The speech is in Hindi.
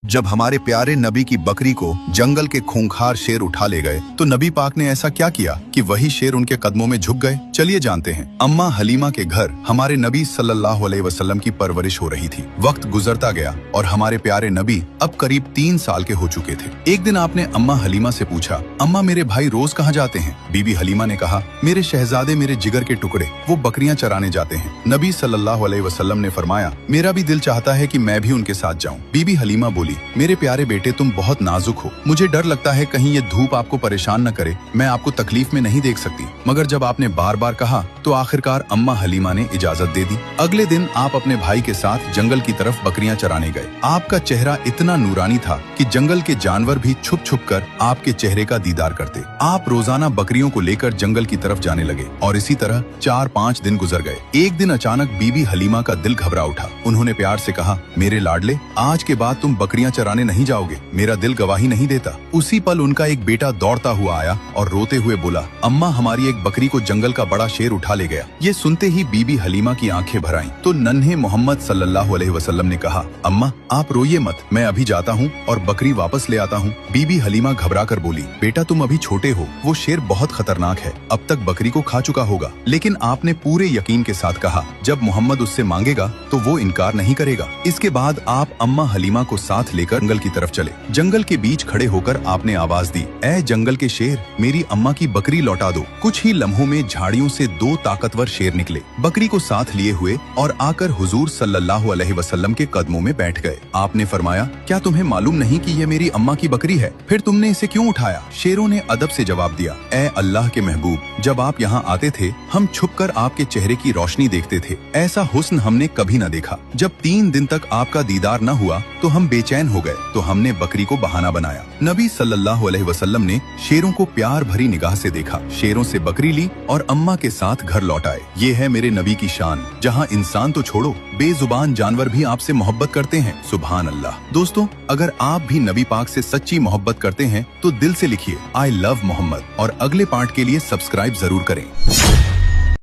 जब हमारे प्यारे नबी की बकरी को जंगल के खूंखार शेर उठा ले गए तो नबी पाक ने ऐसा क्या किया कि वही शेर उनके कदमों में झुक गए। चलिए जानते हैं। अम्मा हलीमा के घर हमारे नबी सल्लल्लाहु अलैहि वसल्लम की परवरिश हो रही थी। वक्त गुजरता गया और हमारे प्यारे नबी अब करीब 3 साल के हो चुके थे। एक दिन आपने अम्मा हलीमा से पूछा, अम्मा मेरे भाई रोज कहाँ जाते हैं? बीबी हलीमा ने कहा, मेरे शहजादे मेरे जिगर के टुकड़े, वो बकरियां चराने जाते हैं। नबी सल्लल्लाहु अलैहि वसल्लम ने फरमाया, मेरा भी दिल चाहता है कि मैं भी उनके साथ जाऊं। बीबी हलीमा बोली, मेरे प्यारे बेटे तुम बहुत नाजुक हो, मुझे डर लगता है कहीं ये धूप आपको परेशान न करे, मैं आपको तकलीफ में नहीं देख सकती। मगर जब आपने बार बार कहा तो आखिरकार अम्मा हलीमा ने इजाजत दे दी। अगले दिन आप अपने भाई के साथ जंगल की तरफ बकरियां चराने गए। आपका चेहरा इतना नूरानी था कि जंगल के जानवर भी छुप छुप कर आपके चेहरे का दीदार करते। आप रोजाना बकरियों को लेकर जंगल की तरफ जाने लगे और इसी तरह 4-5 दिन गुजर गए। एक दिन अचानक बीबी हलीमा का दिल घबरा उठा। उन्होंने प्यार से कहा, मेरे लाडले, आज के बाद तुम बकरियां चराने नहीं जाओगे, मेरा दिल गवाही नहीं देता। उसी पल उनका एक बेटा दौड़ता हुआ आया और रोते हुए बोला, अम्मा हमारी एक बकरी को जंगल का बड़ा शेर उठा ले गया। ये सुनते ही बीबी हलीमा की आंखें भर आईं। तो नन्हे मोहम्मद सल्लल्लाहु अलैहि वसल्लम ने कहा, अम्मा आप रोइए मत, मैं अभी जाता हूँ और बकरी वापस ले आता हूँ। बीबी हलीमा घबरा कर बोली, बेटा तुम अभी छोटे हो, वो शेर बहुत खतरनाक है, अब तक बकरी को खा चुका होगा। लेकिन आपने पूरे यकीन के साथ कहा, जब मोहम्मद उससे मांगेगा तो वो इनकार नहीं करेगा। इसके बाद आप अम्मा हलीमा को साथ लेकर जंगल की तरफ चले। जंगल के बीच खड़े होकर आपने आवाज दी, ऐ जंगल के शेर, मेरी अम्मा की बकरी लौटा दो। कुछ ही लम्हों में झाड़ियों से 2 ताकतवर शेर निकले, बकरी को साथ लिए हुए और आकर हुजूर सल्लल्लाहु अलैहि वसल्लम के कदमों में बैठ गए। आपने फरमाया, क्या तुम्हें मालूम नहीं कि ये मेरी अम्मा की बकरी है? फिर तुमने इसे क्यों उठाया? शेरों ने अदब से जवाब दिया, ऐ अल्लाह के महबूब, जब आप यहाँ आते थे हम छुपकर आपके चेहरे की रोशनी देखते थे, ऐसा हुस्न हमने कभी न देखा। जब 3 दिन तक आपका दीदार न हुआ तो हम बेचैन हो गए, तो हमने बकरी को बहाना बनाया। नबी सल्लल्लाहु अलैहि वसल्लम ने शेरों को प्यार भरी निगाह से देखा, शेरों से बकरी ली और अम्मा के साथ घर लौट आए। ये है मेरे नबी की शान, जहाँ इंसान तो छोड़ो, बेजुबान जानवर भी आपसे मोहब्बत करते हैं। सुभान अल्लाह। दोस्तों, अगर आप भी नबी पाक से सच्ची मोहब्बत करते हैं तो दिल से लिखिए, आई लव मोहम्मद, और अगले पार्ट के लिए सब्सक्राइब जरूर करें।